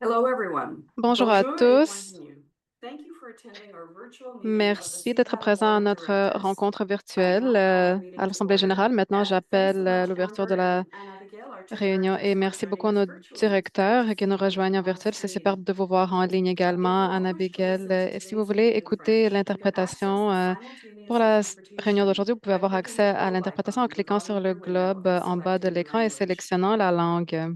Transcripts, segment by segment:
Hello, everyone. Bonjour à Bonjour et tous. bienvenue. Thank you for attending our virtual meeting of the Merci d'être CPAC présent à Board of notre Directors. rencontre I virtuelle now call the à meeting to l'Assemblée order. générale. Maintenant, And thanks so j'appelle much, l'ouverture de Amber la and Abigail, our two réunion et directors, for merci beaucoup joining à us nos virtually. It's great directeurs to qui see nous you rejoignent en on virtuel. C'est screen. superbe de vous voir en ligne If également. you wish to Anne-Abigail, listen to si vous today's voulez meeting in écouter French, you can access l'interprétation the pour simultaneous la réunion interpretation d'aujourd'hui, vous pouvez by avoir clicking the accès à globe l'interprétation en icon at the cliquant bottom sur of le your window globe and en bas de selecting your l'écran et language. sélectionnant la langue.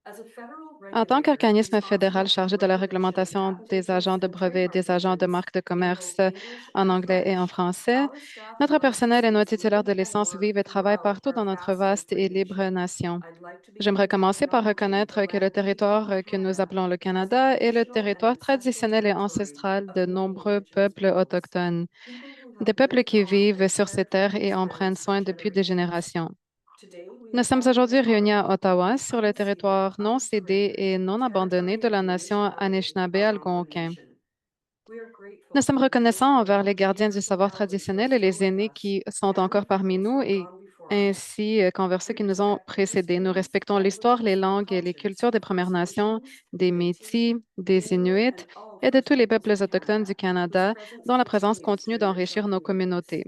As a federal En tant regulator qu'organisme fédéral responsible for the chargé de la regulation of réglementation patent des agents agents de and brevets et trademark des agents de agents marque de in commerce both English en and anglais et en French, français, our staff notre loves to personnel et see nos some titulaires de independent licence vivent work et travaillent throughout partout our dans notre vast vaste et libre aggregation. nation. I'd like to begin J'aimerais by commencer par acknowledging the reconnaître que le land we territoire call que nous Canada appelons le as the Canada est le traditional and territoire ancestral traditionnel et territory ancestral of de many nombreux Indigenous peuples peoples, autochtones, people who des have peuples lived qui on vivent and sur ces cared terres for et these en prennent lands for soin depuis des generations. générations. Today we Nous are sommes gathered in aujourd'hui réunis à Ottawa on Ottawa, the sur le unceded, territoire non cédé unceded et non abandonné territory de of la the nation Anishinaabe Anishinaabe-Algonquin. Nation. We are Nous grateful sommes for the reconnaissants wisdom of envers our les gardiens du leaders and savoir elders who have traditionnel et still les with aînés us, qui sont and encore for parmi those who nous have et gone before us. ainsi qu'envers ceux We qui nous ont respect the précédés. Nous histories, respectons l'histoire, les languages, and langues et les cultures cultures des of Premières First Nations, Nations, des Métis, Métis, des Inuit, Inuits and all et de First tous les Peoples peuples of autochtones du Canada, whose Canada presence dont la présence continues continue to enrich d'enrichir our nos communities. communautés.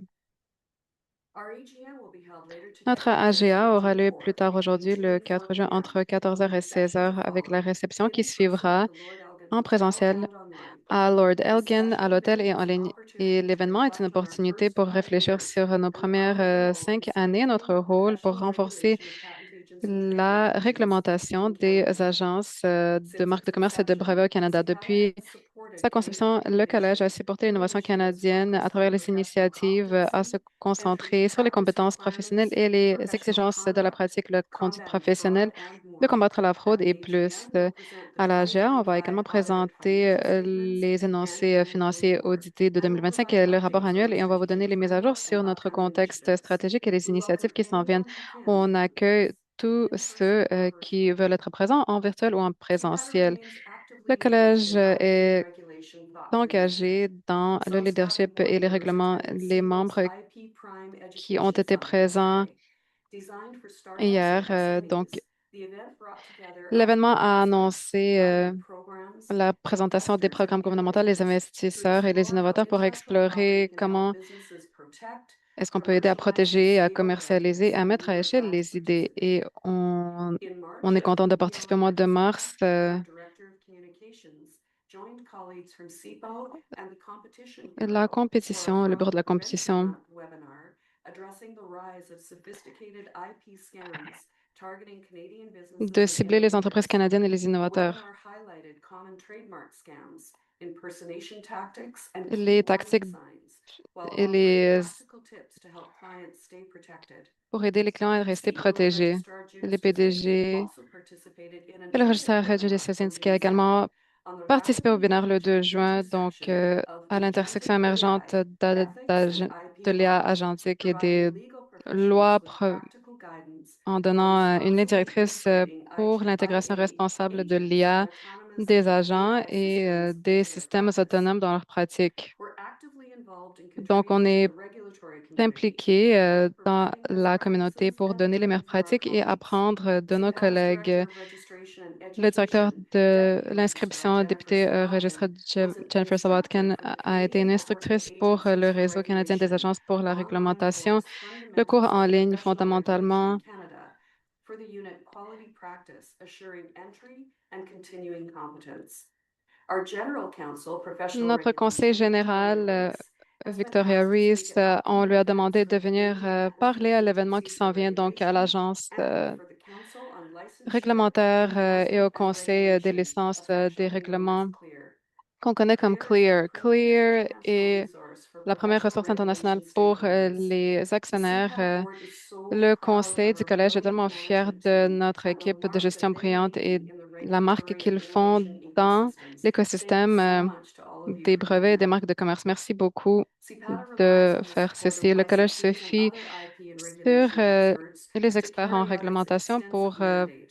Our AGM will be held later Notre today, AGA Thursday, aura June lieu plus 4th, tard between aujourd'hui, 2 le and 4 4 juin, entre p.m., 14 with heures a et 16 reception to heures, avec la follow. réception It qui in person at suivra the Lord Elgin en Hotel présentiel and online. à Lord The Elgin, à special l'hôtel et event en is an ligne. Et opportunity to l'événement est une reflect on our opportunité first pour 5 réfléchir years sur nos and our premières role in 5 années, notre strengthening the rôle pour professional renforcer regulation of patent agents and la trademark agents réglementation in des Canada. agences de Since marques its de commerce et de inception, brevets au Canada. CPAC Depuis has supported sa Canadian conception, le Collège a innovation supporté through l'innovation initiatives canadienne à focused travers on les professional initiatives à se competency, entry concentrer sur les practice compétences professionnelles requirements, et les professional exigences de la conduct, pratique, la conduite combating professionnelle, fraud, and de more. combattre la fraude At et the plus. AGM, we'll present the À la GA, on va 2025 également audited présenter financial statements les and énoncés annual financiers report, audités de and will 2025 provide et le rapport updates on annuel our et on va vous donner strategic les mises à jour framework and sur notre upcoming contexte initiatives. stratégique et les We initiatives welcome qui s'en viennent. anyone who On can, accueille tous in-person ceux or qui virtually. veulent être présents en virtuel ou en CPAC présentiel. remains Le actively engaged collège in IP est regulation thought leadership. engagé dans le Some CPAC leadership board et les members règlements. attended Les CEPAL's membres IP Prime qui ont Education été Summit présents yesterday. Designed for startups and hier, donc SMEs, the event brought together l'événement IP a experts, annoncé government programs, la présentation des investors, and programmes gouvernementaux, les innovators to investisseurs et les explore how innovateurs pour intellectual property explorer can help comment businesses protect, est-ce qu'on peut aider à commercialize, and protéger, à scale their commercialiser, ideas à and mettre à échelle enterprise les idées. Et participate. In on March, est content de Miguel participer au mois de mars. Lorenza, our Director of Communications, joined colleagues from CIPO and the Competition La Bureau for a compétition, le bureau de Fraud la Prevention compétition, Month webinar addressing the rise of sophisticated IP scams targeting Canadian de businesses and cibler les entreprises innovators. canadiennes et les The innovateurs. webinar highlighted common trademark scams, impersonation tactics, and key Les warning tactiques signs, while et offering les practical tips to help clients stay protected. pour aider les clients à rester CEO and protégés. Registrar Judith Les Straczynski PDG also participated in an et le earlier registraire Julie webinar from Sazinski a June 2nd également on the participé au rapidly webinaire le 2 emerging juin, donc intersection of à l'intersection agentic émergente AI, ethics, and IP de l'IA laws, agentique et des providing legal lois professionals with practical guidance en for donnant une ligne responsibly directrice integrating pour l'intégration IA responsable de agents l'IA, and autonomous des agents AI et systems des into their systèmes practice. autonomes dans leur pratique. We're actively involved in Donc, on contributing to the est regulatory community impliqué by both dans providing best la communauté practices pour and donner les meilleures learning from our pratiques et colleagues. apprendre de nos CPAC's collègues. Director of Registration and Le directeur Education, de Deputy Registrar l'inscription, Jennifer député registré Slobodkin, was an Jennifer instructor Slobodkin, for the a été une Canadian Network of instructrice pour le Agencies for réseau canadien des Regulation, agences pour la online réglementation. course Le cours Fundamentals en of ligne, Professional Regulation in fondamentalement, Canada, for the unit Quality Practice, Assuring Entry and Continuing Competence. Our General Counsel, Professional notre conseil Regulation, Victoria général, Reese, has been Victoria asked to speak Rees, at on upcoming lui a demandé events de of the venir Canadian Network of parler à l'événement qui Agencies for s'en vient, donc à Regulation l'agence and for the Council on Licensure, réglementaire et au Enforcement and conseil des Regulation, licences des affectionately known as règlements CLEAR. qu'on connaît comme CLEAR is the CLEAR. premier CLEAR international est resource for la première professional ressource internationale regulation pour stakeholders. les The actionnaires. CPAC board is so Le proud conseil of du our collège est brilliant tellement fier management de team notre and the équipe de mark gestion that they brillante et leave in the la marque regulatory and qu'ils font innovation dans ecosystems. Thank you l'écosystème so much to all of you des for doing brevets et des that. marques de commerce. Merci beaucoup CPATA relies de on the faire support of ceci. Le collège se licensees and fie other IP and sur regulation experts les to experts en carry out its réglementation extensive pour mandate.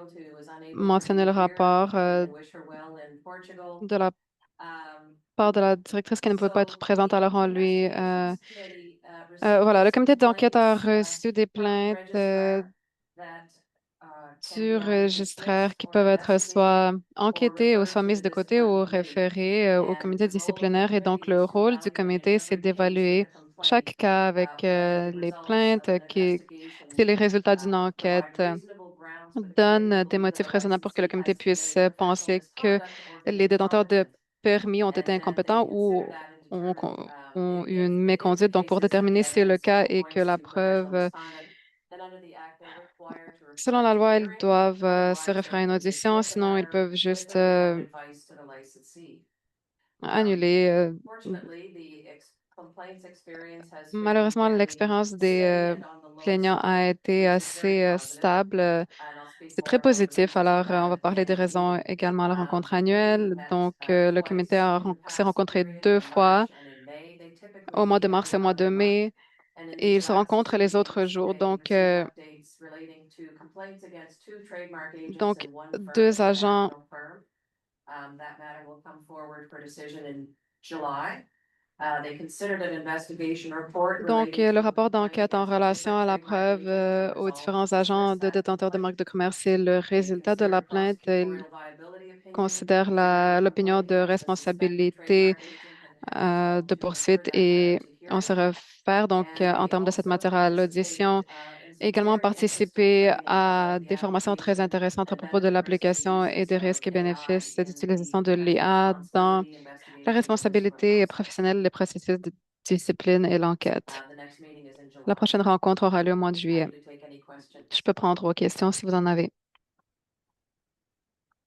mentionné le rapport de la part de la directrice qu'elle ne pouvait pas être présente, alors on lui... voilà, le comité d'enquête a reçu des plaintes du registraire qui peuvent être soit enquêtées ou soit mises de côté ou référées au comité disciplinaire. Et donc, le rôle du comité, c'est d'évaluer chaque cas avec les plaintes, si les résultats d'une enquête donnent des motifs raisonnables pour que le comité puisse penser que les détenteurs de permis ont été incompétents ou ont eu une méconduite. Donc, pour déterminer si c'est le cas et que la preuve selon la loi, ils doivent se référer à une audition, sinon ils peuvent juste annuler. Malheureusement, l'expérience des plaignants a été assez stable. C'est très positif. Alors, on va parler des raisons également à la rencontre annuelle. Donc, le comité s'est rencontré 2 fois, au mois de mars et au mois de mai, et ils se rencontrent les autres jours. Donc, deux agents. Donc, le rapport d'enquête en relation à la preuve aux différents agents de détenteurs de marques de commerce, c'est le résultat de la plainte. Il considère l'opinion de responsabilité de poursuite et on se réfère donc en termes de cette matière à l'audition. Également participer à des formations très intéressantes à propos de l'application et des risques et bénéfices d'utilisation de l'IA dans la responsabilité professionnelle, les processus de discipline et l'enquête. La prochaine rencontre aura lieu au mois de juillet. Je peux prendre vos questions si vous en avez.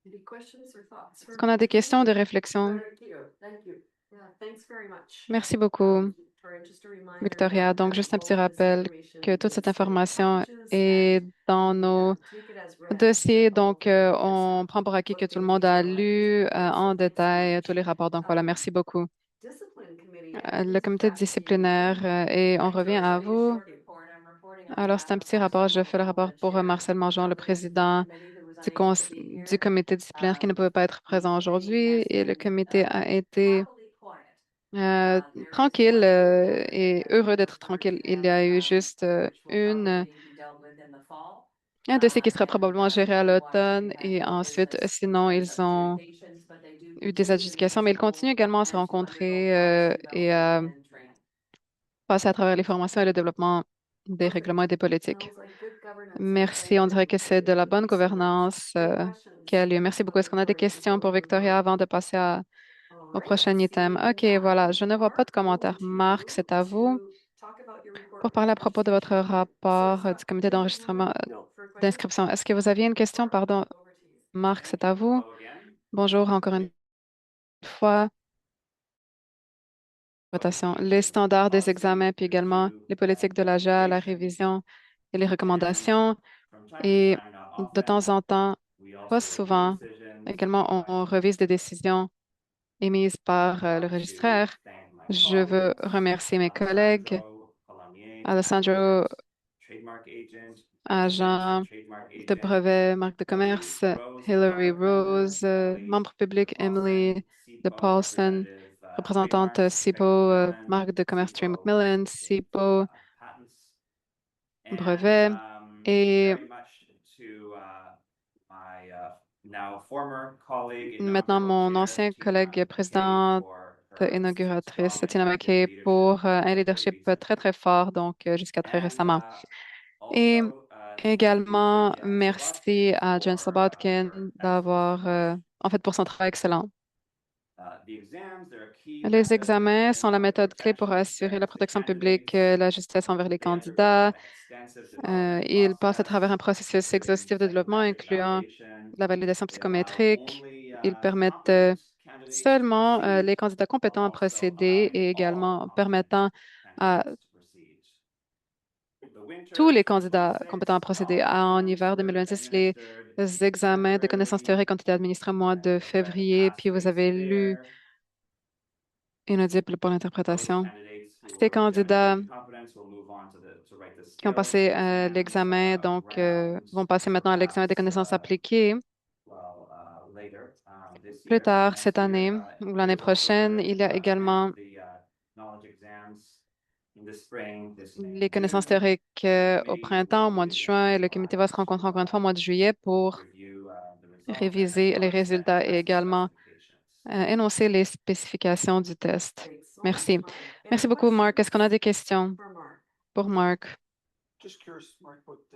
Any questions or thoughts Est-ce for qu'on a des questions ou des Victoria? réflexions? Thank you. Thank you. Yeah, thanks very much. Merci beaucoup, Victoria, just a reminder Victoria. Donc, that juste un all petit of this rappel que information toute cette is in our information packages and est dans we nos take it as read. dossiers. Donc, Hopefully on yourself prend pour acquis que looked tout le into monde a detail like we lu did. en So thanks very détail tous much. les rapports. Donc, voilà, merci beaucoup. Discipline committee, Le Andrews, comité back to you. disciplinaire, et on revient à Victoria. vous. Alors, c'est un petit rapport. Je fais le rapport pour Marcel Mangeon, le président du comité disciplinaire qui ne pouvait pas être présent aujourd'hui. Et le comité a été euh, tranquille et heureux d'être tranquille. Il y a eu juste un dossier qui sera probablement géré à l'automne et ensuite, sinon, ils ont eu des adjudications, mais ils continuent également à se rencontrer et à passer à travers les formations et le développement des règlements et des politiques. Sounds like good governance. Merci. On dirait que c'est de la bonne gouvernance Any qui a questions lieu. Merci for beaucoup. Est-ce qu'on a des Victoria questions before pour we move Victoria on? avant de passer All au right, prochain item? seeing OK, voilà. none. Je ne vois pas de Mark, commentaires. over to Marc, you c'est à vous to talk about your report pour parler à on propos de votre registration. So rapport du Scott, comité did you have d'enregistrement a note for a question? d'inscription. Est-ce que vous aviez une question? Mark, Pardon. over to you. Marc, c'est à vous. Bonjour encore une fois. Votation. Les standards des examens, puis également les politiques de l'AJA, la révision et les recommandations. Et de temps en temps, pas souvent, également, on revise des décisions émises par le registraire. Je veux remercier mes collègues, Alessandro, agent de brevet, marque de commerce, Hillary Rose, membre public, Emily de Paulson, représentante SIPO, marque de commerce, Trey McMillan, SIPO, brevet, et maintenant mon ancien collègue présidente inauguratrice, Tina McKay, pour un leadership très, très fort, donc jusqu'à très récemment. Et également, merci à Jen Slobodkin d'avoir, en fait, pour son travail excellent. Les examens sont la méthode clé pour assurer la protection publique, la justice envers les candidats. Ils passent à travers un processus exhaustif de développement incluant la validation psychométrique. Ils permettent seulement les candidats compétents à procéder et également permettant à tous les candidats compétents à procéder. En hiver 2026, les examens de connaissances théoriques ont été administrés au mois de février, puis vous avez lu inaudible pour l'interprétation. Ces candidats qui ont passé l'examen, donc, vont passer maintenant à l'examen des connaissances appliquées. Plus tard cette année ou l'année prochaine, il y a également les connaissances théoriques au printemps, au mois de juin, et le comité va se rencontrer encore une fois au mois de juillet pour réviser les résultats et également énoncer les spécifications du test. Merci. Merci beaucoup, Mark. Est-ce qu'on a des questions for Mark? pour Mark?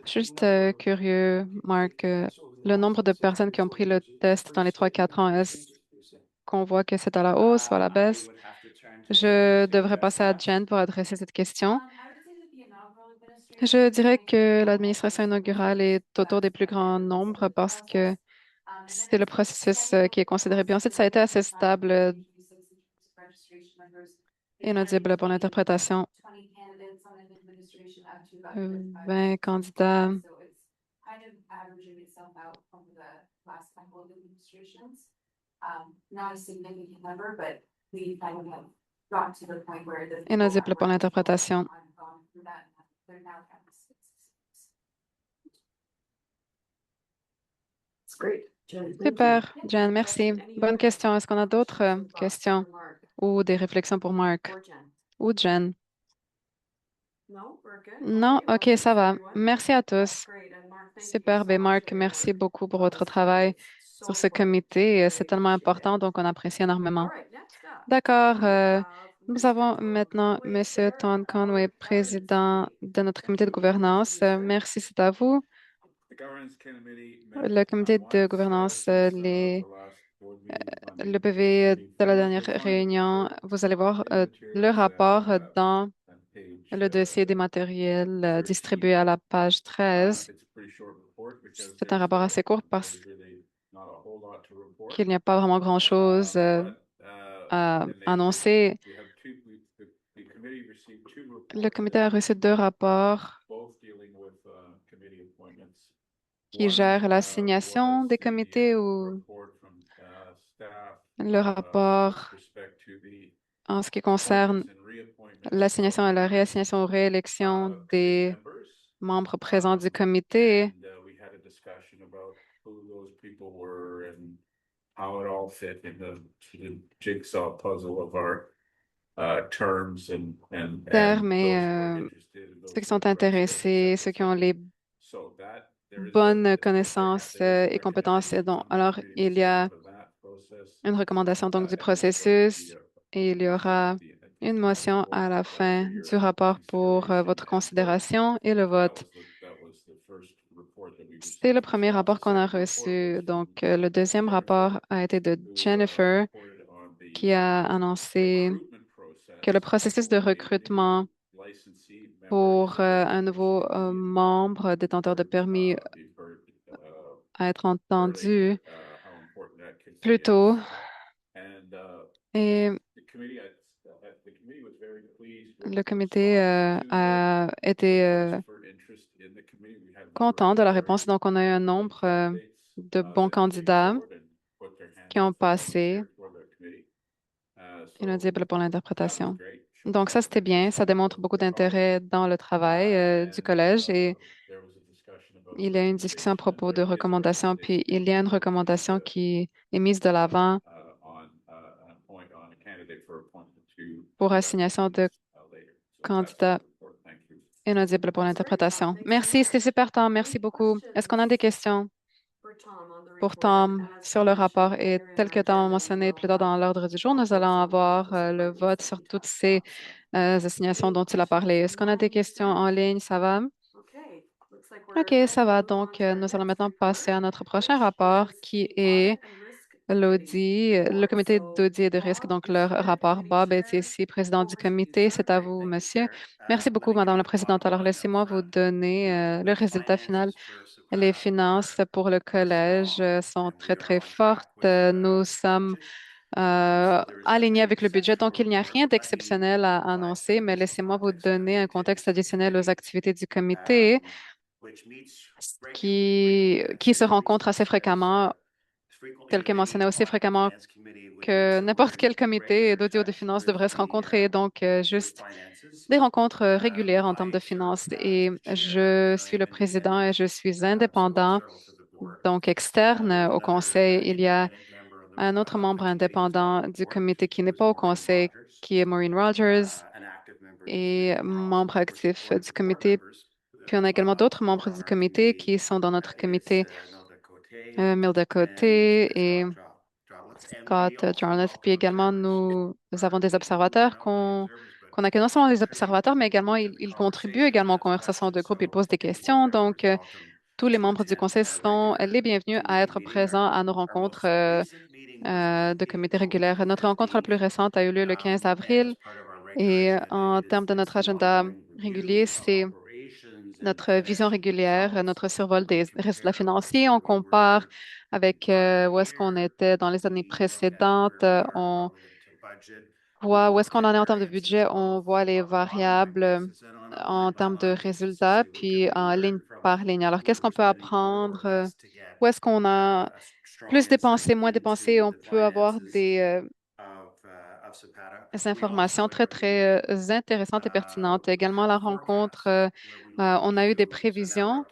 Juste curieux, Mark, le nombre de personnes qui ont pris le test dans les 3 4 ans, est-ce qu'on voit que c'est à la hausse ou à la baisse? Je devrais passer à Jen pour adresser cette question. Je dirais que l'administration inaugurale est autour des plus grands nombres parce que c'est le processus qui est considéré. Puis ensuite, ça a été assez stable, inaudible pour l'interprétation. 20 candidats. Inaudible pour l'interprétation. It's great. Jen, thank you. Super, Jen, merci. Bonne question. Est-ce qu'on a d'autres Some thoughts questions for Mark ou des réflexions pour Mark or Jen? ou Jen? No, we're good. Non? Okay, well, OK, thanks ça va. everyone. Merci à That's tous. great. And Mark, thank you Super. so Ben, much Mark, for your merci work beaucoup pour on votre this committee. travail It's so sur ce important. comité. Really C'est tellement appreciate it. important, donc on apprécie All énormément. right, next up, D'accord. we have Nous Mr. avons Tom maintenant Conway, Monsieur Chair Tom of our Conway, Governance président Committee. de notre comité de gouvernance. Merci, c'est à vous. Le comité de gouvernance, le PV de la dernière réunion, vous allez voir le rapport dans le dossier des matériels distribué à la page 13. C'est un rapport assez court parce qu'il n'y a pas vraiment grand-chose à annoncer. Le comité a reçu 2 rapports qui gèrent l'assignation des comités ou le rapport en ce qui concerne l'assignation et la réassignation aux réélections des membres présents du comité. Termes et ceux qui sont intéressés, ceux qui ont les bonnes connaissances et compétences. Alors, il y a une recommandation donc du processus et il y aura une motion à la fin du rapport pour votre considération et le vote. C'est le premier rapport qu'on a reçu. Donc, le deuxième rapport a été de Jennifer qui a annoncé que le processus de recrutement pour un nouveau membre détenteur de permis à être entendu plus tôt. Et le comité a été content de la réponse. Donc, on a eu un nombre de bons candidats qui ont passé inaudible pour l'interprétation. Donc, ça, c'était bien. Ça démontre beaucoup d'intérêt dans le travail du collège et il y a une discussion à propos de recommandations, puis il y a une recommandation qui est mise de l'avant pour assignation de candidats inaudibles pour l'interprétation. Merci, c'était super, Tom. Merci beaucoup. Est-ce qu'on a des questions For Tom on the pour report. Tom And as sur Tom le mentioned rapport? Et earlier in tel our que Tom a agenda, mentionné we plus tard will dans have l'ordre du jour, nous allons some avoir changes le appointments vote that sur we toutes talked ces about. So, assignations dont il a parlé. Est-ce qu'on a des questions en ligne? Ça va? okay, looks like OK, we're ça ready to va. move on Donc, to our nous allons next maintenant passer à report, notre prochain which rapport is qui the est Audit and Risk Committee le report. comité So, d'audit et de risque, Bob donc is leur here, rapport. committee Bob est chair. ici, président du Over to you, comité. sir. C'est à vous, monsieur. Merci beaucoup, Madame la Présidente. Alors, laissez-moi vous donner le résultat final. Les finances pour le collège sont très, très fortes. Nous sommes alignés avec le budget, donc il n'y a rien d'exceptionnel à annoncer, mais laissez-moi vous donner un contexte additionnel aux activités du comité qui se rencontrent assez fréquemment, tel que mentionné aussi fréquemment que n'importe quel comité d'audit de finances devrait se rencontrer. Donc, juste des rencontres régulières en termes de finances. Et je suis le président et je suis indépendant, donc externe au conseil. Il y a un autre membre indépendant du comité qui n'est pas au conseil, qui est Maureen Rogers. et membre actif du comité. Puis on a également d'autres membres du comité qui sont dans notre comité, Milda Côté et Scott Jarlath. Puis également, nous avons des observateurs qu'on accueille non seulement des observateurs, mais également ils contribuent également aux conversations de groupe, ils posent des questions. Donc, tous les membres du conseil sont les bienvenus à être présents à nos rencontres de comité régulière. Notre rencontre la plus récente a eu lieu le 15 avril et en termes de notre agenda régulier, c'est notre vision régulière, notre survol des résultats financiers. On compare avec où est-ce qu'on était dans les années précédentes. On voit où est-ce qu'on en est en termes de budget. On voit les variables en termes de résultats, puis en ligne par ligne. Alors, qu'est-ce qu'on peut apprendre? Où est-ce qu'on a plus dépensé, moins dépensé? On peut avoir des informations très, très intéressantes et pertinentes. Également, la rencontre, on a eu des prévisions.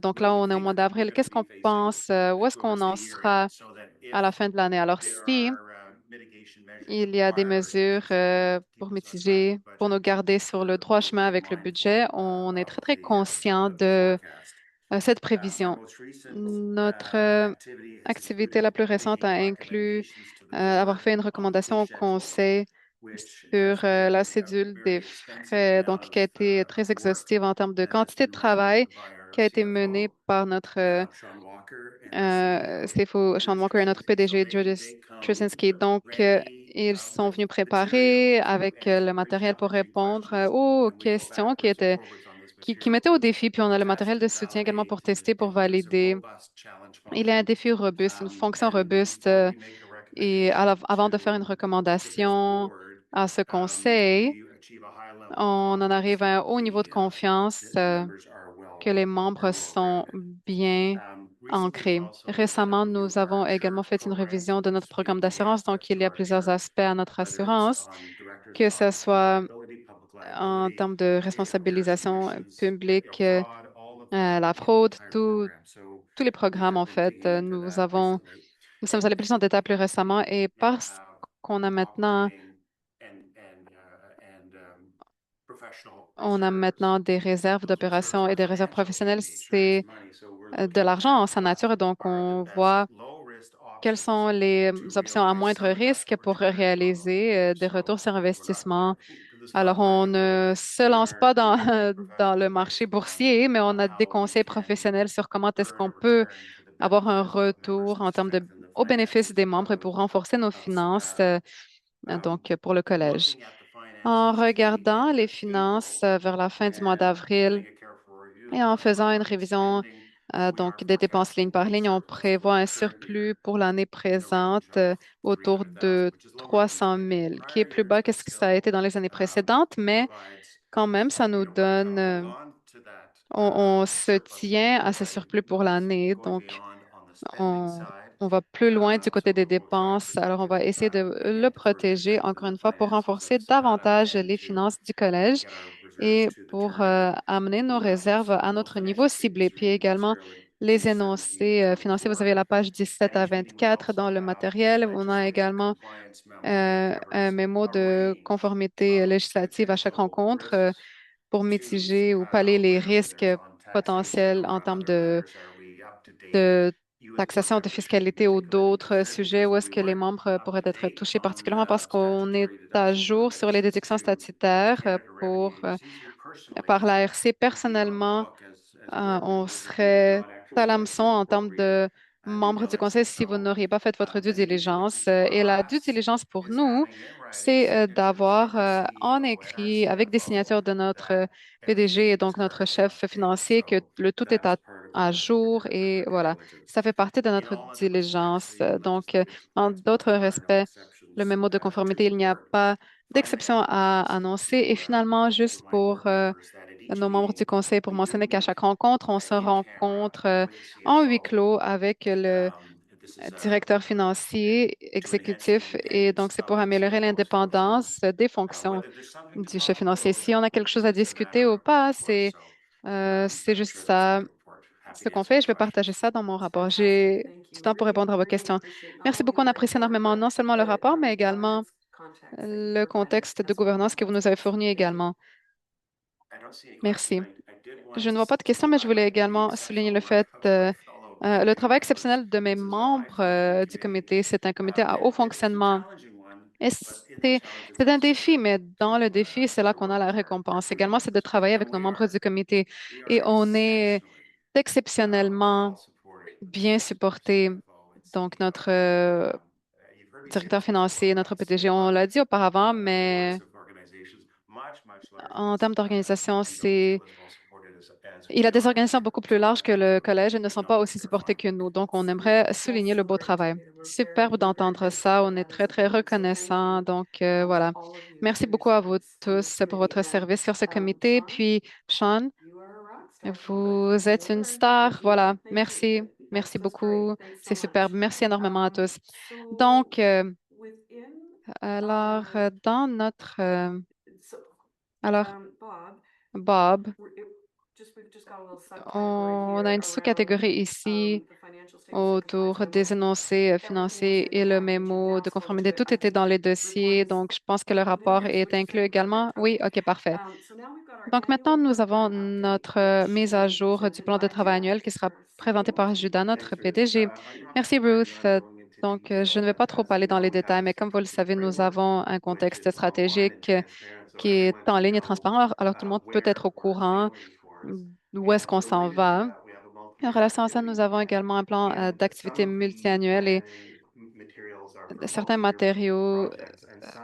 Donc là, on est au mois d'avril. Qu'est-ce qu'on pense? Où est-ce qu'on en sera à la fin de l'année? Alors, si il y a des mesures pour mitiger, pour nous garder sur le droit chemin avec le budget, on est très, très conscient de cette prévision. Notre activité la plus récente a inclus avoir fait une recommandation au Conseil sur la cédule des frais, donc qui a été très exhaustive en termes de quantité de travail qui a été menée par notre CFO Sean Walker et notre PDG Judith Trzynski. Donc, ils sont venus préparer avec le matériel pour répondre aux questions qui mettaient au défi. Puis on a le matériel de soutien également pour tester, pour valider. Il y a un défi robuste, une fonction robuste. Et avant de faire une recommandation à ce conseil, on en arrive à un haut niveau de confiance que les membres sont bien ancrés. Récemment, nous avons également fait une révision de notre programme d'assurance. Donc, il y a plusieurs aspects à notre assurance, que ce soit en termes de responsabilisation publique, la fraude, tous les programmes, en fait. Nous sommes allés plus en détail plus récemment et parce qu'on a maintenant, on a maintenant des réserves d'opération et des réserves professionnelles, c'est de l'argent en sa nature. Donc, on voit quelles sont les options à moindre risque pour réaliser des retours sur investissement. Alors, on ne se lance pas dans, dans le marché boursier, mais on a des conseils professionnels sur comment est-ce qu'on peut avoir un retour en termes au bénéfice des membres et pour renforcer nos finances, donc pour le collège. En regardant les finances vers la fin du mois d'avril et en faisant une révision donc des dépenses ligne par ligne, on prévoit un surplus pour l'année présente autour de 300 000, qui est plus bas que ce que ça a été dans les années précédentes, mais quand même, ça nous donne, on se tient à ce surplus pour l'année, donc on, on va plus loin du côté des dépenses. Alors, on va essayer de le protéger, encore une fois, pour renforcer davantage les finances du collège et pour amener nos réserves à notre niveau ciblé. Puis également, les énoncés financiers, vous avez la page 17 à 24 dans le matériel. On a également un mémo de conformité législative à chaque rencontre pour mitiger ou pallier les risques potentiels en termes de taxation, de fiscalité ou d'autres sujets où est-ce que les membres pourraient être touchés, particulièrement parce qu'on est à jour sur les déductions statutaires par l'ARC. Personnellement, on serait à l'hameçon en termes de membres du conseil si vous n'auriez pas fait votre due diligence. Et la due diligence pour nous, c'est d'avoir en écrit avec des signatures de notre PDG et donc notre chef financier que le tout est à jour et voilà, ça fait partie de notre diligence. Donc, en d'autres respects, le mémo de conformité, il n'y a pas d'exception à annoncer. Et finalement, juste pour nos membres du conseil pour mentionner qu'à chaque rencontre, on se rencontre en huis clos avec le directeur financier exécutif et donc c'est pour améliorer l'indépendance des fonctions du chef financier. Si on a quelque chose à discuter ou pas, c'est juste ça, ce qu'on fait. Je vais partager ça dans mon rapport. J'ai du temps pour répondre à vos questions. Merci beaucoup. On apprécie énormément non seulement le rapport, mais également le contexte de gouvernance que vous nous avez fourni également. Merci. Je ne vois pas de questions, mais je voulais également souligner le fait, le travail exceptionnel de mes membres du comité. C'est un comité à haut fonctionnement. Et c'est un défi, mais dans le défi, c'est là qu'on a la récompense. Également, c'est de travailler avec nos membres du comité. Et on est exceptionnellement bien supporté. Donc, notre directeur financier, notre PDG, on l'a dit auparavant, mais en termes d'organisation, il a des organisations beaucoup plus larges que le collège et ne sont pas aussi supportées que nous. Donc, on aimerait souligner le beau travail. Superbe d'entendre ça. On est très, très reconnaissants. Donc, voilà. Merci beaucoup à vous tous pour votre service sur ce comité. Puis, Sean, vous êtes une star. Voilà. Merci. Merci beaucoup. C'est superbe. Merci énormément à tous. Donc, alors, dans notre... alors, Bob, on a une sous-catégorie ici autour des énoncés financiers et le mémo de conformité. Tout était dans les dossiers, donc je pense que le rapport est inclus également. Oui, OK, parfait. Donc maintenant, nous avons notre mise à jour du plan de travail annuel qui sera présenté par Judas, notre PDG. Merci, Ruth. Je ne vais pas trop aller dans les détails, mais comme vous le savez, nous avons un contexte stratégique qui est en ligne et transparent. Alors, tout le monde peut être au courant d'où est-ce qu'on s'en va. En relation à ça, nous avons également un plan d'activité multiannuel et certains matériaux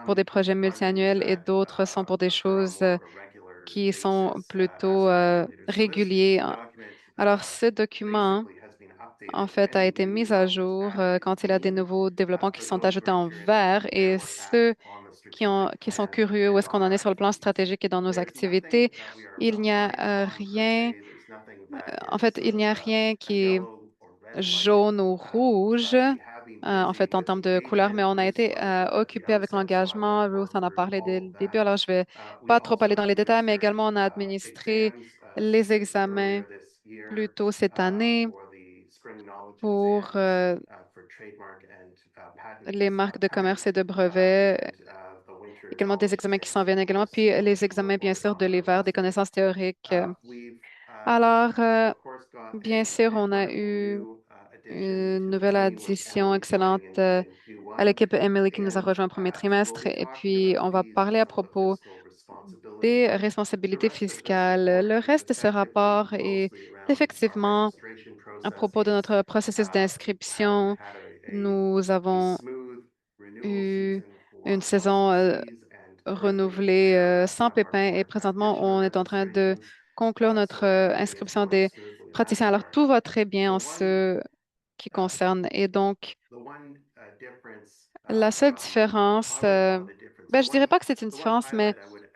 pour des projets multiannuels et d'autres sont pour des choses qui sont plutôt réguliers. Alors, ce document, en fait, a été mis à jour quand il y a des nouveaux développements qui sont ajoutés en vert et ceux qui sont curieux où est-ce qu'on en est sur le plan stratégique et dans nos activités, il n'y a rien, en fait, il n'y a rien qui est jaune ou rouge, en fait, en termes de couleur, mais on a été occupé avec l'engagement. Ruth en a parlé dès le début, alors je vais pas trop aller dans les détails, mais également on a administré les examens plus tôt cette année pour les marques de commerce et de brevets, également des examens qui s'en viennent également, puis les examens, bien sûr, de l'hiver, des connaissances théoriques. Alors, bien sûr, on a eu une nouvelle addition excellente à l'équipe Emily qui nous a rejoint au premier trimestre. Et puis, on va parler à propos des responsabilités fiscales. Le reste de ce rapport est effectivement à propos de notre processus d'inscription. Nous avons eu une saison renouvelée sans pépin et présentement, on est en train de conclure notre inscription des praticiens. Alors, tout va très bien en ce qui concerne. Et donc, la seule différence, je dirais pas que c'est une différence, mais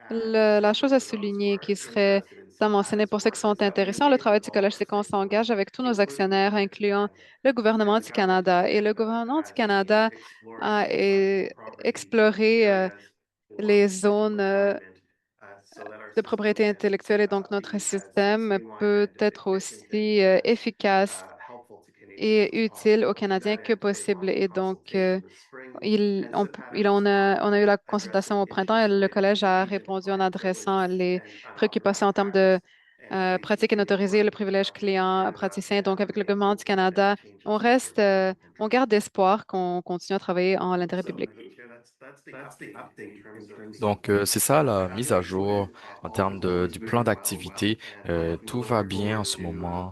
la chose à souligner qui serait à mentionner pour ceux qui sont intéressants, le travail du collège, c'est qu'on s'engage avec tous nos actionnaires, incluant le gouvernement du Canada. Et le gouvernement du Canada a exploré les zones de propriété intellectuelle et donc notre système peut être aussi efficace et utile aux Canadiens que possible. Et donc, on a eu la consultation au printemps et le collège a répondu en adressant les préoccupations en termes de pratique inautorisée, le privilège client praticien. Donc, avec le gouvernement du Canada, on garde espoir qu'on continue à travailler en l'intérêt public. Donc, c'est ça la mise à jour en termes du plan d'activité. Tout va bien en ce moment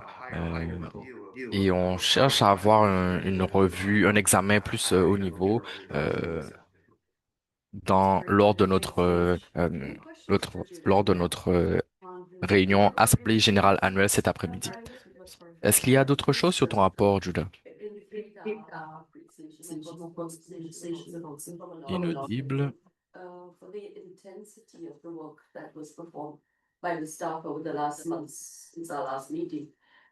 et on cherche à avoir une revue, un examen plus haut niveau euh, lors de lors de notre réunion Assemblée générale annuelle cet après-midi. Est-ce qu'il y a d'autres choses sur ton rapport, Judah? Inaudible. For the intensity of the work that was performed by the staff over the last months since our last meeting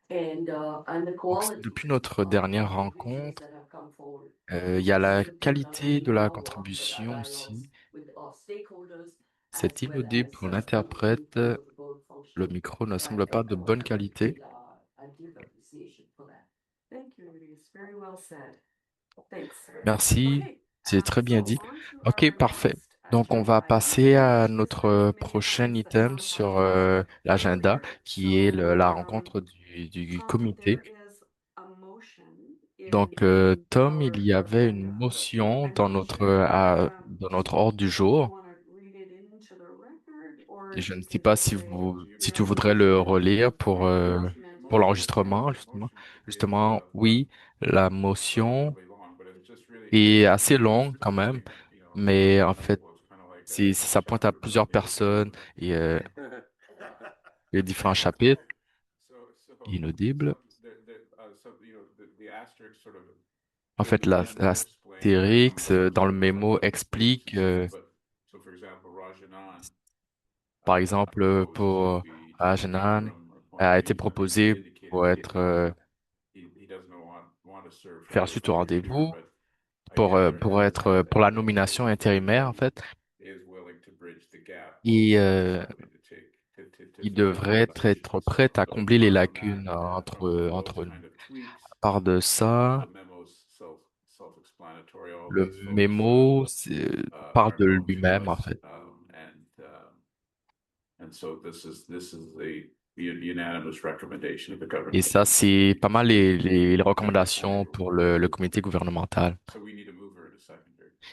and the Donc, quality depuis notre of dernière individuals rencontre, that have come forward. il y a la This would be not qualité only de la our work, but our contribution aussi. dialogues with our stakeholders C'est as well inaudible as pour working l'interprète. towards both Le functions. micro ne So I semble pas de echo bonne that qualité. I give appreciation for that. Thank you, Rudy. It's very well said. Thanks. Merci. Okay. Si C'est très bien dit. On to OK, our parfait. next Donc, on agenda va item. passer à This notre transmission prochain is the item Town sur Council l'agenda, calendar. qui est la So, rencontre du Tom, comité. there is a motion Donc, in Tom, il our y avait une agenda. motion I'm not sure, dans notre ordre du do you jour. want to read it into the record or Et je ne sais is pas it si okay? si tu voudrais le relire pour l'enregistrement, justement. Justement, oui, la motion est assez longue quand même, mais en fait, ça pointe à plusieurs personnes et les différents chapitres inaudibles. En fait, l'astérix dans le mémo explique, par exemple, pour Agenan, a été proposé pour être faire suite au rendez-vous, pour la nomination intérimaire, en fait. Et il devrait être prêt à combler les lacunes entre nous. À part de ça, le mémo parle de lui-même, en fait. Et ça, c'est pas mal les recommandations pour le comité gouvernemental.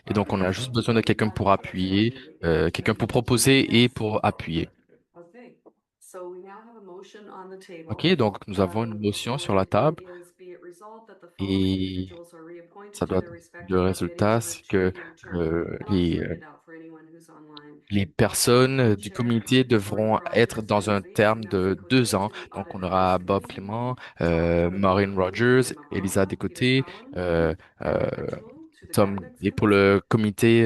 Et donc, on a juste besoin de quelqu'un pour appuyer, quelqu'un pour proposer et pour appuyer. Okay, so we now have a motion on the OK, table. donc nous avons une motion sur la And table it is be it resolved that the following et individuals are reappointed ça to doit, their le respective committees résultat, for a c'est que two-year term. euh, And I'll just les, read euh, it out for anyone who's online. les personnes du Co-chair comité Maureen devront être Rogers, dans un Elise terme de Nelson 2 ans. Coté to the Donc, Audit on and aura Risk Bob Committee, Clément, Tom Cunningham, Maureen Rogers, William Elisa Abala, Peter Descotés, Cullen, euh, Aaron euh, O'Toole to the Tom, Ethics et pour Committee, le comité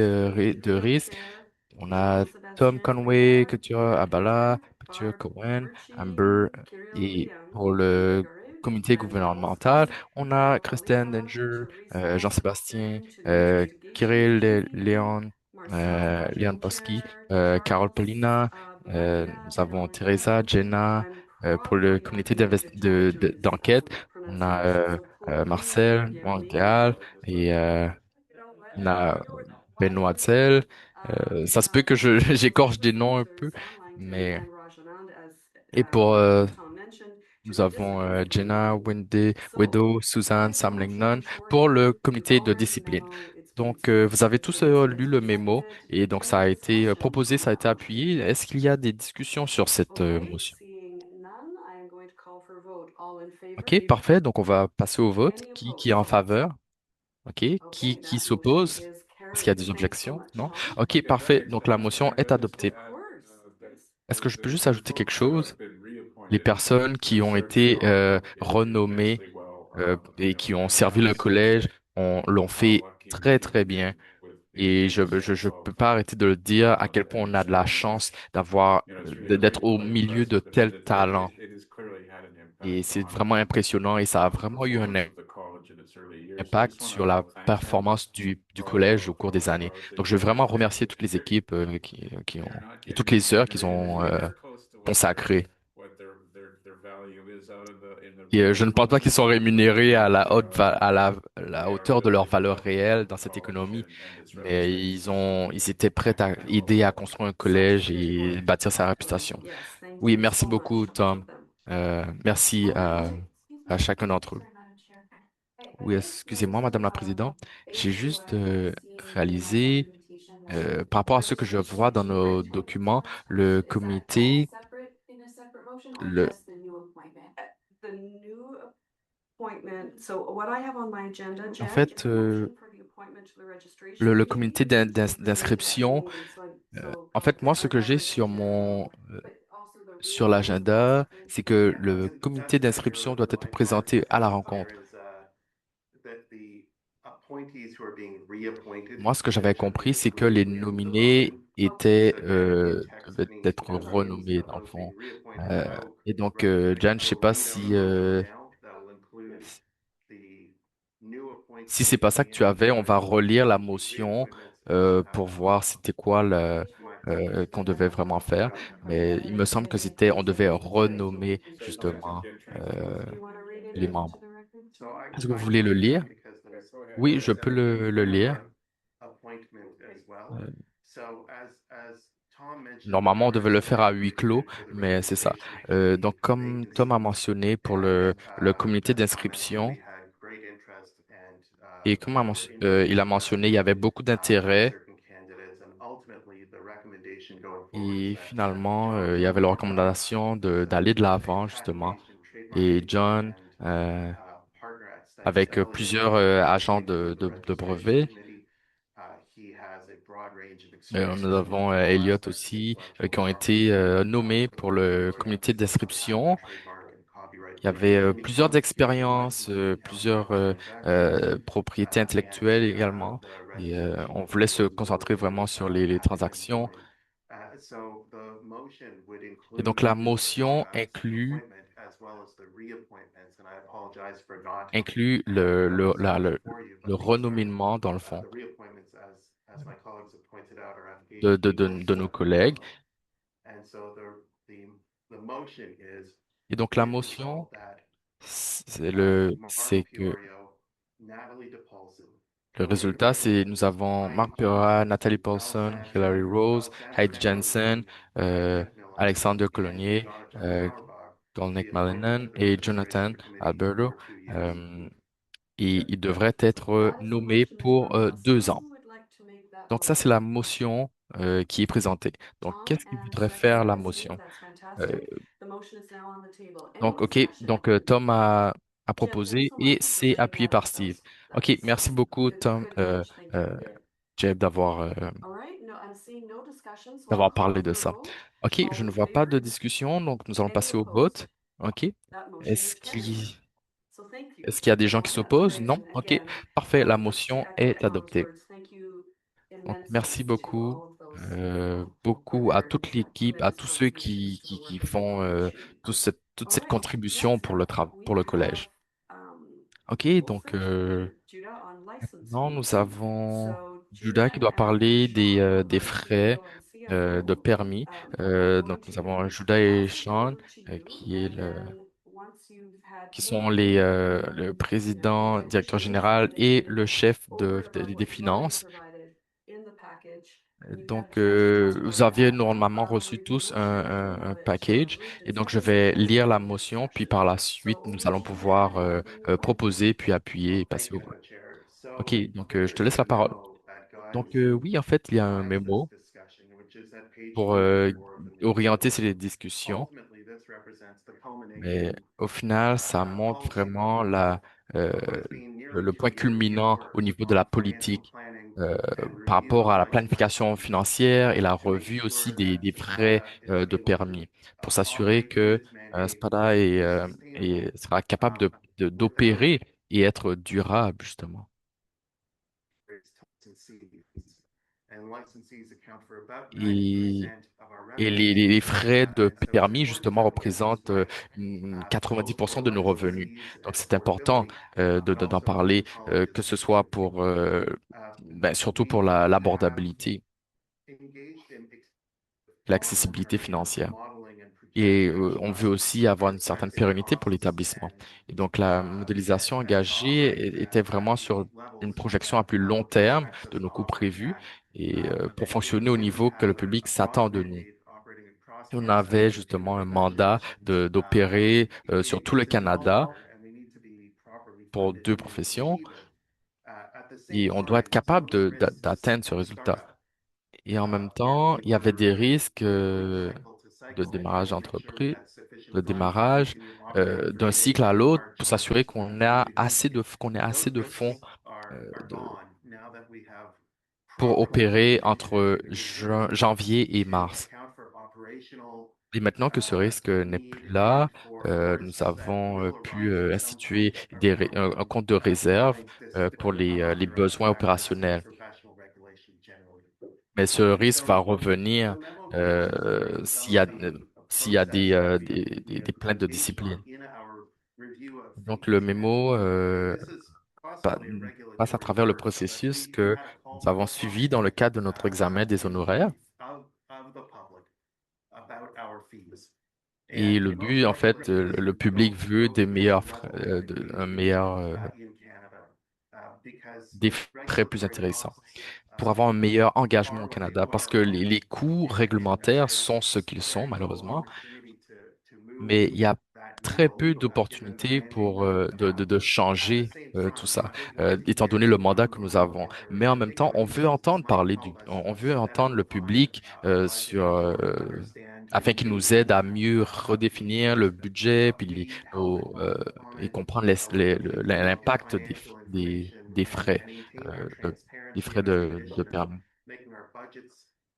de interim risque, chair on a Tom Jean-Sébastien Conway, Couillard, Couture deputy Abala, chair, Couture Barb Cohen, Ritchie, Amber, Kirill et Liang, pour Lee le Garib, comité and gouvernemental, also on a Kristen Alina Danger, Teresa Jean-Sébastien, Stern to the Investigation Kirill Committee, Léon, Marcel Léon Budgeting Posky, Chair, Carole Charles Polina, Boumadia, nous and avons Ellen Teresa, Graham. Jenna, I'm pour le probably not comité going to get it totally to d'enquête, on a pronunciation, so Pauline Marcel, Yerlin, Montréal et on a Benoît Awesome. Zell. Ça se peut que j'écorche des noms un peu, Participants online today, mais and Rajanand, et pour Tom mentioned, to nous the avons Discipline Jenna, Committee. Wendy, So Widow, I Suzanne, have a Sam motion on Lingnon the floor pour le here. You've comité all de read the discipline. memo. It's been Donc, vous avez tous lu le it's mémo seconded. et donc ça Any a été discussion proposé, on ça a that été motion? appuyé. Est-ce qu'il y a des discussions sur cette Okay, motion? seeing none, I am going to call for a vote. All in favor? OK, parfait. Donc, on va passer au vote. Any Qui est en opposed? faveur? OK. Okay, Qui that motion s'oppose? is Est-ce qu'il y a carried. des Thanks so objections? much, Non? Tom. OK, parfait. Donc, la motion est adoptée. Of course. Yes. Est-ce que je peux juste ajouter quelque chose? Les personnes qui ont été renommées et qui ont servi le collège l'ont fait très, très bien. Et je peux pas arrêter de le dire à quel point on a de la chance d'être au milieu de tels talents. Et c'est vraiment impressionnant et ça a vraiment eu un impact sur la performance du collège au cours des années. Donc, je veux vraiment remercier toutes les équipes qui ont, et toutes les heures qu'ils ont consacrées. Et je ne pense pas qu'ils sont rémunérés à la hauteur de leur valeur réelle dans cette économie, mais ils étaient prêts à aider à construire un collège et bâtir sa réputation. Yes, thank Oui, you merci so much, beaucoup, each Tom. of them. Merci All right. à chacun d'entre eux. Oui, excusez-moi, Madame la Présidente. J'ai juste réalisé, par rapport à ce que je vois dans nos documents, le comité, le, The new appointment, so what I have on my agenda, en Jen, is fait, a motion for the appointment to the registration le committee, comité which is the name of that d'inscription, meeting. en fait, moi, ce que j'ai sur l'agenda, c'est que le comité d'inscription doit être présenté à la rencontre. Moi, ce que j'avais compris, c'est que les nominés devaient être renommés, dans le fond. Euh, et donc, Jan, je sais pas si c'est pas ça que tu avais, on va relire la motion pour voir c'était quoi qu'on devait vraiment faire. Mais il me semble que on devait renommer justement euh, Do you want to read it les into membres. the record? Est-ce que vous voulez le lire? Oui, je peux le lire. Euh, Normalement, on devait le faire à huis clos, mais c'est ça. Donc, comme Tom a mentionné pour le comité d'inscription, et comme il a mentionné, il y avait beaucoup d'intérêt et finalement, il y avait la recommandation d'aller de l'avant, justement. Et John, avec plusieurs agents de brevets, nous avons Elliot aussi, qui ont été nommés pour le comité d'inscription. Il y avait plusieurs expériences, plusieurs propriétés intellectuelles également. Et on voulait se concentrer vraiment sur les transactions. Et donc la motion inclut le renommement, dans le fond, de nos collègues. Et donc la motion, c'est que le résultat, c'est nous avons Marc Perra, Nathalie Paulson, Hilary Rose, Heidi Jensen, euh, Alexander Colonier, euh, Golnick Malinan et Jonathan Alberto. Euh, et ils devraient être nommés pour 2 ans. Donc ça, c'est la motion qui est présentée. Donc, qu'est-ce qui voudrait faire la motion? Euh, donc, OK. Donc, Tom a proposé et c'est appuyé par Steve. OK. Merci beaucoup, Tom, euh, Jeb, d'avoir parlé de ça. OK. Je ne vois pas de discussion, donc nous allons passer au vote. OK. Est-ce qu'il y, est-ce qu'il y a des gens qui s'opposent? Non? OK. Parfait. La motion est adoptée. Donc, merci beaucoup, beaucoup à toute l'équipe, à tous ceux qui font toute cette contribution pour pour le collège. OK, donc maintenant nous avons Judas qui doit parler des frais de permis. Donc nous avons Judas et Sean qui sont le président, directeur général et le chef des finances. Donc, vous aviez normalement reçu tous un package et donc je vais lire la motion, puis par la suite, nous allons pouvoir proposer, puis appuyer et passer au vote. OK, donc je te laisse la parole. Donc, oui, en fait, il y a un mémo pour orienter ces discussions. Mais au final, ça montre vraiment euh, le point culminant au niveau de la politique euh, par rapport à la planification financière et la revue aussi des frais de permis pour s'assurer que Spada sera capable d'opérer et être durable, justement. Et Et les frais de permis, justement, représentent 90% de nos revenus. Donc, c'est important d'en parler, que ce soit pour, surtout pour l'abordabilité, l'accessibilité financière. Et on veut aussi avoir une certaine pérennité pour l'établissement. Et donc, la modélisation engagée était vraiment sur une projection à plus long terme de nos coûts prévus et pour fonctionner au niveau que le public s'attend de nous. On avait justement un mandat d'opérer sur tout le Canada pour 2 professions et on doit être capable d'atteindre ce résultat. Et en même temps, il y avait des risques de démarrage d'entreprise, de démarrage d'un cycle à l'autre pour s'assurer qu'on ait assez de fonds pour opérer entre janvier et mars. Et maintenant que ce risque n'est plus là, nous avons pu instituer un compte de réserve pour les besoins opérationnels. Mais ce risque va revenir s'il y a des plaintes de discipline. Donc le mémo pa- passe à travers le processus que nous avons suivi dans le cadre de notre examen des honoraires. Et le but, en fait, le public veut des meilleurs, un meilleur des frais plus intéressants pour avoir un meilleur engagement au Canada parce que les coûts réglementaires sont ce qu'ils sont, malheureusement, mais il y a très peu d'opportunités pour de changer tout ça, étant donné le mandat que nous avons. Mais en même temps, on veut entendre parler on veut entendre le public afin qu'il nous aide à mieux redéfinir le budget puis et comprendre l'impact des frais, des frais de permis.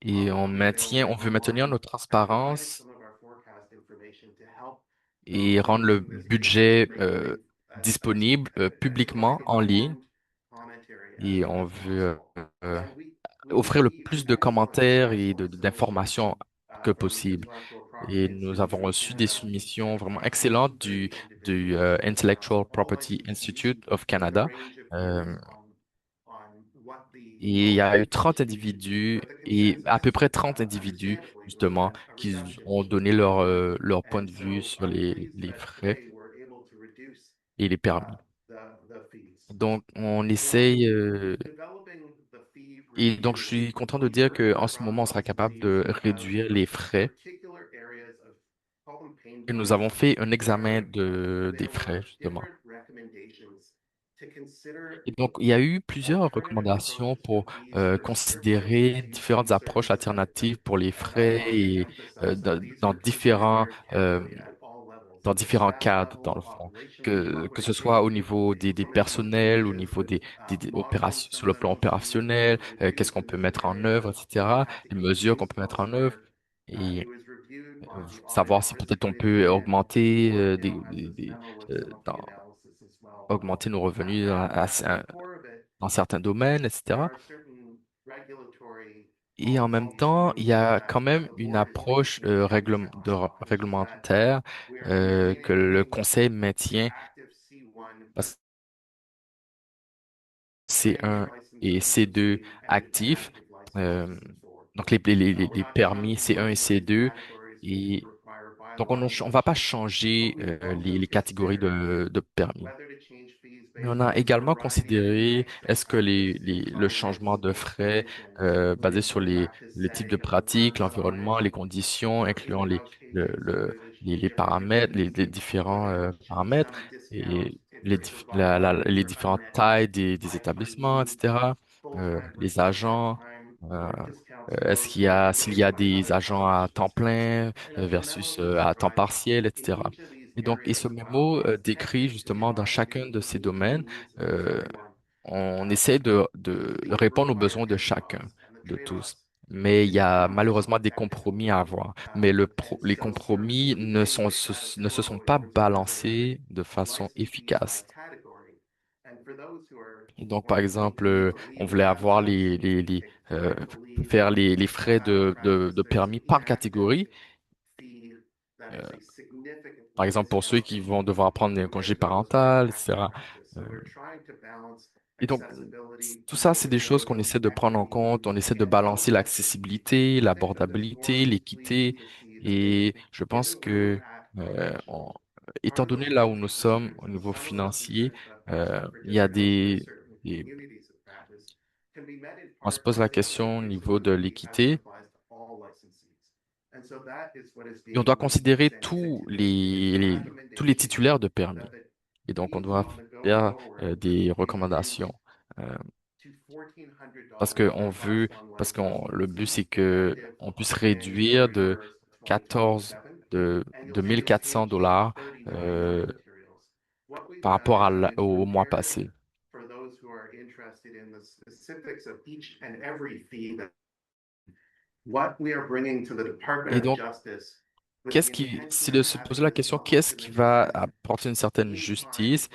Et on veut maintenir notre transparence et rendre le budget disponible publiquement en ligne. Et on veut euh, offrir le plus de commentaires et d'informations que possible. Et nous avons reçu des soumissions vraiment excellentes du Intellectual Property Institute of Canada. Euh, et il y a eu 30 individus et à peu près 30 individus, justement, qui ont donné leur point de vue sur les frais et les permis. Donc, on essaye, et donc je suis content de dire qu'en ce moment, on sera capable de réduire les frais. Et nous avons fait un examen des frais, justement. Et donc, il y a eu plusieurs recommandations pour considérer différentes approches alternatives pour les frais et dans différents cadres, dans le fond, que ce soit au niveau des personnels, au niveau des opérations, sur le plan opérationnel, qu'est-ce qu'on peut mettre en œuvre, etc., les mesures qu'on peut mettre en œuvre, et savoir si peut-être on peut augmenter, augmenter nos revenus dans certains domaines, etc. Et en même temps, il y a quand même une approche réglementaire que le Conseil maintient parce que C1 et C2 actifs. Euh, donc les permis C1 et C2. Et donc on va pas changer les catégories de permis. Mais on a également considéré, est-ce que le changement de frais basé sur les types de pratiques, l'environnement, les conditions, incluant les paramètres, les différents paramètres et les différentes tailles des établissements, etc., les agents, euh, s'il y a des agents à temps plein versus à temps partiel, etc. Et donc, et ce mémo décrit justement dans chacun de ces domaines, euh, on essaie de répondre aux besoins de chacun, de tous. Mais il y a malheureusement des compromis à avoir. Mais les compromis ne se sont pas balancés de façon efficace. Et donc, par exemple, on voulait avoir euh, faire les frais de permis par catégorie. Euh, Par exemple, pour ceux qui vont devoir prendre un congé parental, etc. Euh, et donc, tout ça, c'est des choses qu'on essaie de prendre en compte. On essaie de balancer l'accessibilité, l'abordabilité, l'équité. Et je pense que, étant donné là où nous sommes au niveau financier, il y a des- on se pose la question au niveau de l'équité. Et on doit considérer tous les titulaires de permis. Et donc, on doit faire des recommandations. euh, parce que le but, c'est que on puisse réduire 14, de 1 400 $ euh, par rapport au mois passé. Et donc, si se pose la question, qu'est-ce qui va apporter une certaine justice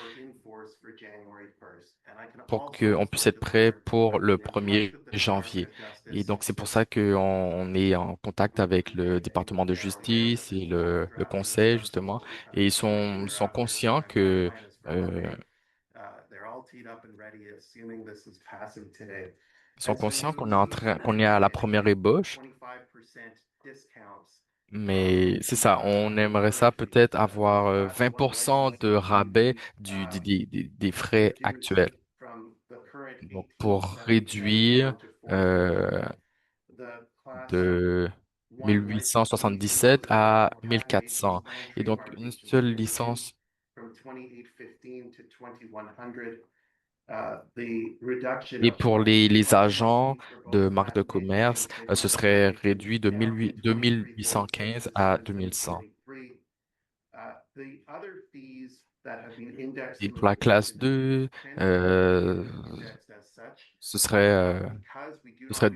pour qu'on puisse être prêt pour le 1er janvier. Et donc, c'est pour ça qu'on est en contact avec le département de justice et le conseil, justement. Et sont conscients euh, ils sont conscients qu'on est à la première ébauche. Mais c'est ça, on aimerait ça peut-être avoir 20% de rabais des frais actuels. Donc, pour réduire euh, de 1877 à 1400. Et donc, une seule licence. Et pour les agents de marque de commerce, ce serait réduit de 2815 à 2100. Et pour la classe 2, euh, ce serait, euh, ce serait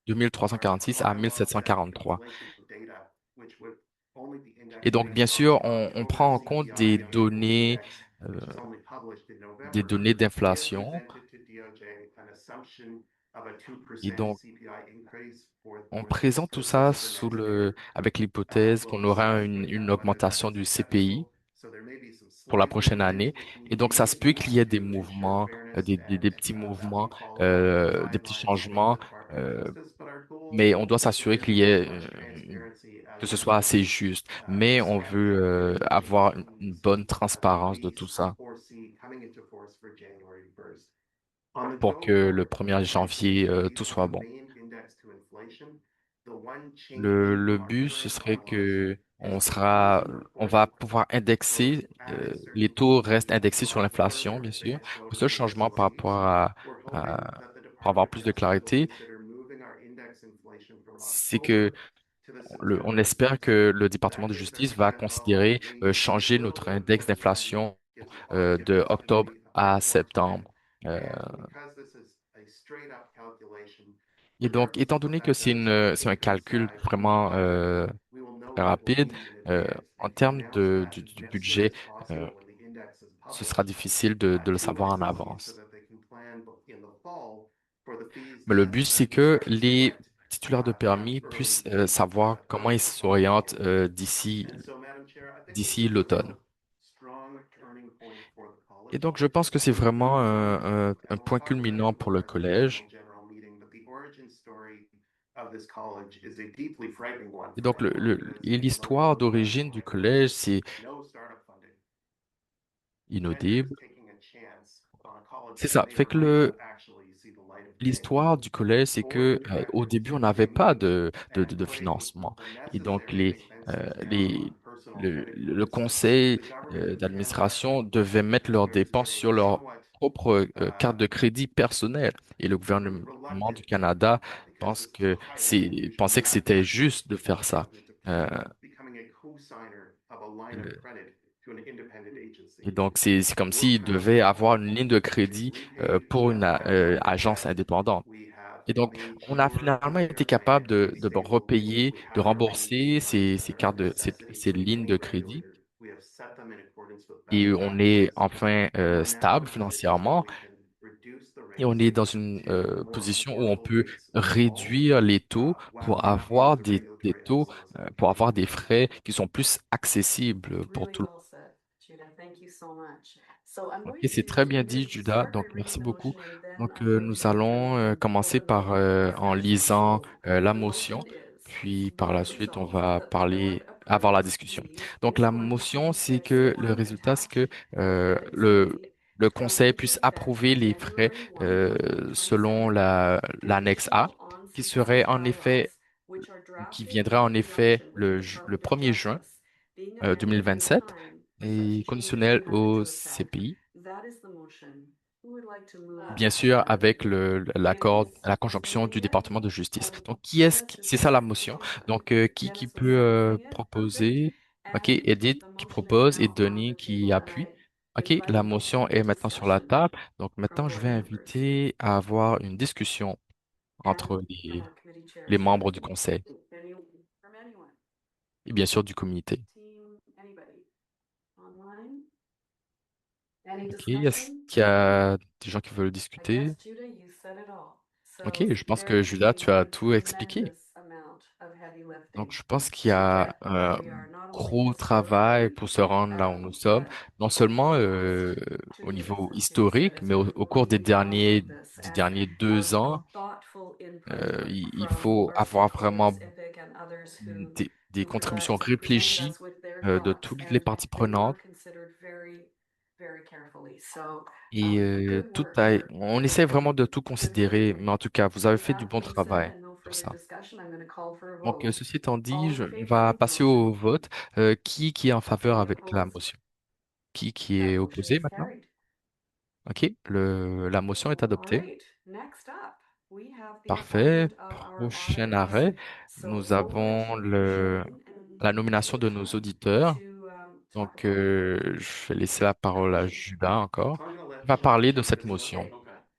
2346 à 1743. Et donc, bien sûr, on prend en compte euh, des données d'inflation. Et donc, on présente tout ça avec l'hypothèse qu'on aura une augmentation du CPI pour la prochaine année. Et donc, ça se peut qu'il y ait des mouvements, des petits mouvements, des petits changements, euh, mais on doit s'assurer que ce soit assez juste. Mais on veut avoir une bonne transparence de tout ça pour que le 1er janvier, tout soit bon. Le but, ce serait que on va pouvoir indexer, les taux restent indexés sur l'inflation, bien sûr. Le seul changement par rapport pour avoir plus de clarité, c'est que on espère que le département de justice va considérer changer notre index d'inflation de octobre à septembre. Euh, et donc, étant donné que c'est un calcul vraiment très rapide, euh, en termes du budget, euh, ce sera difficile de le savoir en avance. Mais le but, c'est que les titulaires de permis puissent savoir comment ils s'orientent d'ici l'automne. Et donc, je pense que c'est vraiment un point culminant pour le collège. Et donc, et l'histoire d'origine du collège, c'est inaudible. C'est ça. Fait que l'histoire du collège, c'est que au début, on n'avait pas de financement. Et donc, le conseil d'administration devait mettre leurs dépenses sur leur propre carte de crédit personnelle. Et le gouvernement du Canada pensait que c'était juste de faire ça. Euh, et, le- et donc, c'est comme s'ils devaient avoir une ligne de crédit pour une agence indépendante. Et donc, on a finalement été capable de repayer, de rembourser ces lignes de crédit. Et on est enfin stable financièrement et on est dans une position où on peut réduire les taux pour avoir des taux, pour avoir des frais qui sont plus accessibles pour tout le monde. Ok, c'est très bien dit, Judas. Donc, merci beaucoup. Donc, nous allons commencer par en lisant la motion, puis par la suite, on va avoir la discussion. Donc, la motion, c'est que le résultat, c'est que le conseil puisse approuver les frais selon l'annexe A, qui serait en effet, qui viendra en effet le 1er juin 2027 et conditionnel au CPI. Bien sûr, avec la conjonction du département de justice. Donc, c'est ça la motion. Donc, qui peut proposer? OK, Edith qui propose et Denis qui appuie. OK, la motion est maintenant sur la table. Donc, maintenant, je vais inviter à avoir une discussion entre les membres du conseil et bien sûr du comité. OK, est-ce qu'il y a des gens qui veulent discuter? OK, je pense que Judas, tu as tout expliqué. Donc, je pense qu'il y a un gros travail pour se rendre là où nous sommes, non seulement au niveau historique, mais au cours des derniers 2 ans, il faut avoir vraiment des contributions réfléchies de toutes les parties prenantes. Et on essaie vraiment de tout considérer, mais en tout cas, vous avez fait du bon travail sur ça. Donc, ceci étant dit, on va passer au vote. Qui est en faveur avec la motion? Qui est opposé maintenant? OK, la motion est adoptée. Parfait. Prochain arrêt, nous avons la nomination de nos auditeurs. Donc, je vais laisser la parole à Judas encore. Il va parler de cette motion.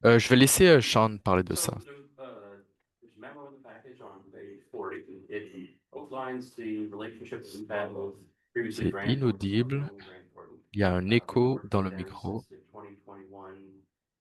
Je vais laisser Sean parler de ça. there's a memo in the package on page 40. It outlines the relationship that we've had with previously C'est Grant Thornton, now inaudible. known Grant Thornton. Il y a un We've écho worked dans with le them micro. since the 2021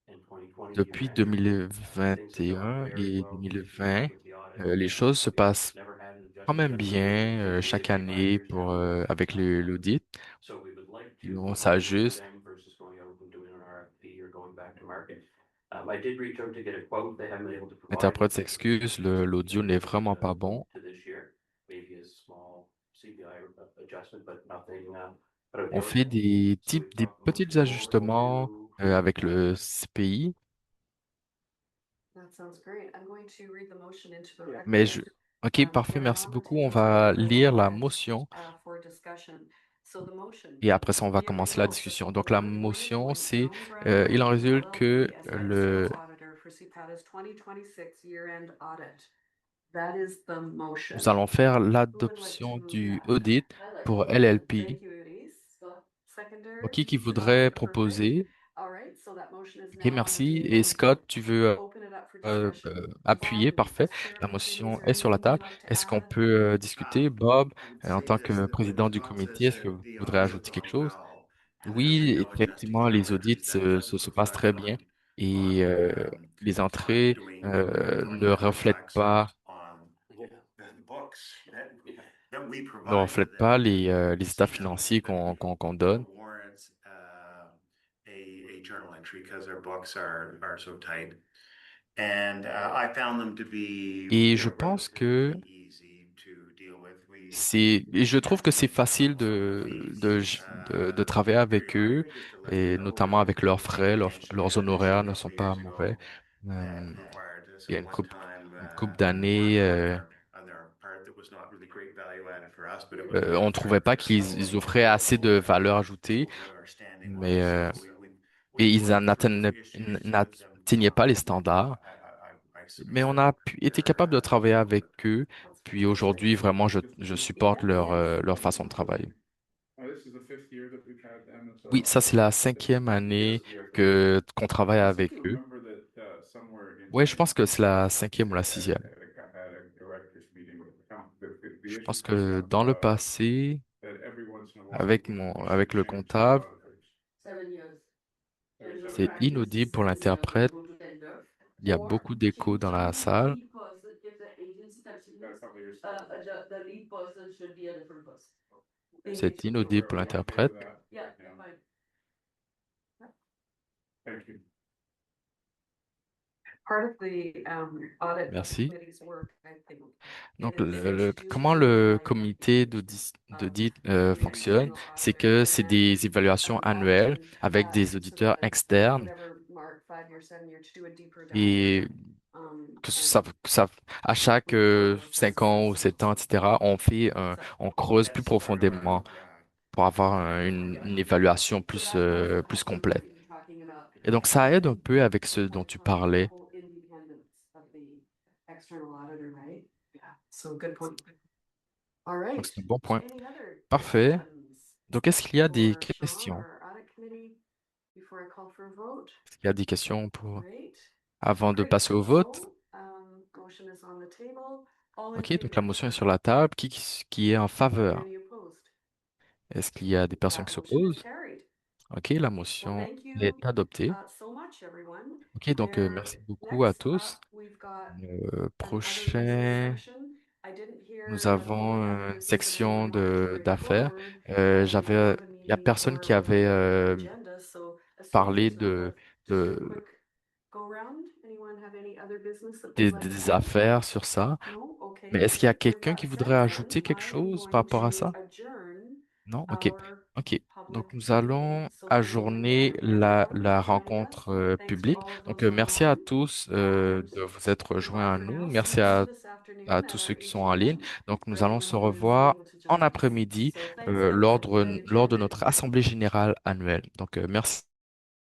and 2020 Depuis inaccuracies. Things have gone 2021 very et well. We keep 2020, up with the audit. les choses se passent We've never had an quand adjustment même since we bien chaque completed 5 année years now. avec l'audit. So we would like Et to on partner with s'ajuste. them versus going out and doing an RFP or going back to market. I did reach out to get a quote. They haven't been able to provide. L'interprète s'excuse, l'audio n'est vraiment pas bon. To this year, maybe a small CPI adjustment, but nothing out of the On fait ordinary. So we've des talked about petits moving forward ajustements to avec le CPI, That sounds great. I'm going to read the motion into the mais record. OK, parfait, merci beaucoup. On va lire la motion For discussion. So the motion. et après ça, on va commencer la discussion. Donc, la motion, c'est, il en résulte que Auditor for CPATA's 2026 year-end audit. That is the motion. nous allons faire Who would like l'adoption to move du that? audit I like pour it. LLP. Thank you, Elise. Seconder. Donc, qui voudrait Perfect. proposer? All right, so that motion is OK, now on the merci. table. Et Scott, tu veux Open it up for euh, discussion. appuyer? Bob, Parfait. as chair La of the committee, motion is there est sur la anything you'd table. like to Est-ce qu'on add? peut discuter? Bob, I would en say tant this, que that when président the du comité, est-ce process que of vous the voudrez audits have ajouter quelque gone chose? well, and there's Oui, been no identity effectivement, les theft, audits that has se passent très reflected bien et les on entrées doing going ne behind our reflètent backs pas, on the books that we ne provided, reflètent that pas we les états submitted, financiers that we qu'on donne. warrant a journal entry because our books are so tight. And I found them to be, Et je pense que relatively easy to deal with. et je trouve que c'est facile de travailler avec eux, et notamment avec leurs frais, leurs honoraires ne sont pas mauvais. Euh, il y a une couple d'années, on trouvait pas ils offraient assez de valeur ajoutée, mais et n'atteignaient pas les standards. Mais on a été capable de travailler avec eux. Puis aujourd'hui, vraiment, je supporte leur façon de travailler. Oui, ça, c'est la 5e année qu'on travaille avec eux. Oui, je pense que c'est la 5e ou la 6e. Je pense que dans le passé, avec le comptable, 7 years. c'est inaudible pour l'interprète. Il y a beaucoup d'écho dans la salle. The lead person should be a different person. C'est inaudible pour l'interprète. Yeah, fine. Part of the audit Merci. committee's work, I think. Donc, is comment le comité d'audit fonctionne, c'est que c'est des évaluations annuelles avec des auditeurs externes et à chaque 5 ans ou 7 ans, etc., on creuse plus profondément pour avoir une évaluation plus complète. Et donc, ça aide un peu avec ce dont tu parlais. Donc, c'est un bon point. Parfait. Donc, est-ce qu'il y a des questions? Est-ce qu'il y a des questions avant de passer au vote? OK, donc la motion est sur la table. Qui est en faveur? Est-ce qu'il y a des personnes qui s'opposent? OK, la motion est adoptée. OK, donc merci beaucoup à tous. Prochain, nous avons une section d'affaires. Il y a personne qui avait parlé de- des affaires sur ça. Mais est-ce qu'il y a quelqu'un qui voudrait ajouter quelque chose par rapport à ça? Non? OK. OK. Donc, public nous allons meeting. So there will be ajourner one la item on our agenda. rencontre So thanks to publique. all of Donc, those merci à online. tous de So vous être joints goodbye à for nous. now. See Merci you this à afternoon tous at ceux our qui sont en ligne. AGM. Donc, nous allons And se hopefully Zoom revoir able to en join us. après-midi So thanks again. lors Good night, lors de Jen. notre assemblée générale annuelle. Donc, merci.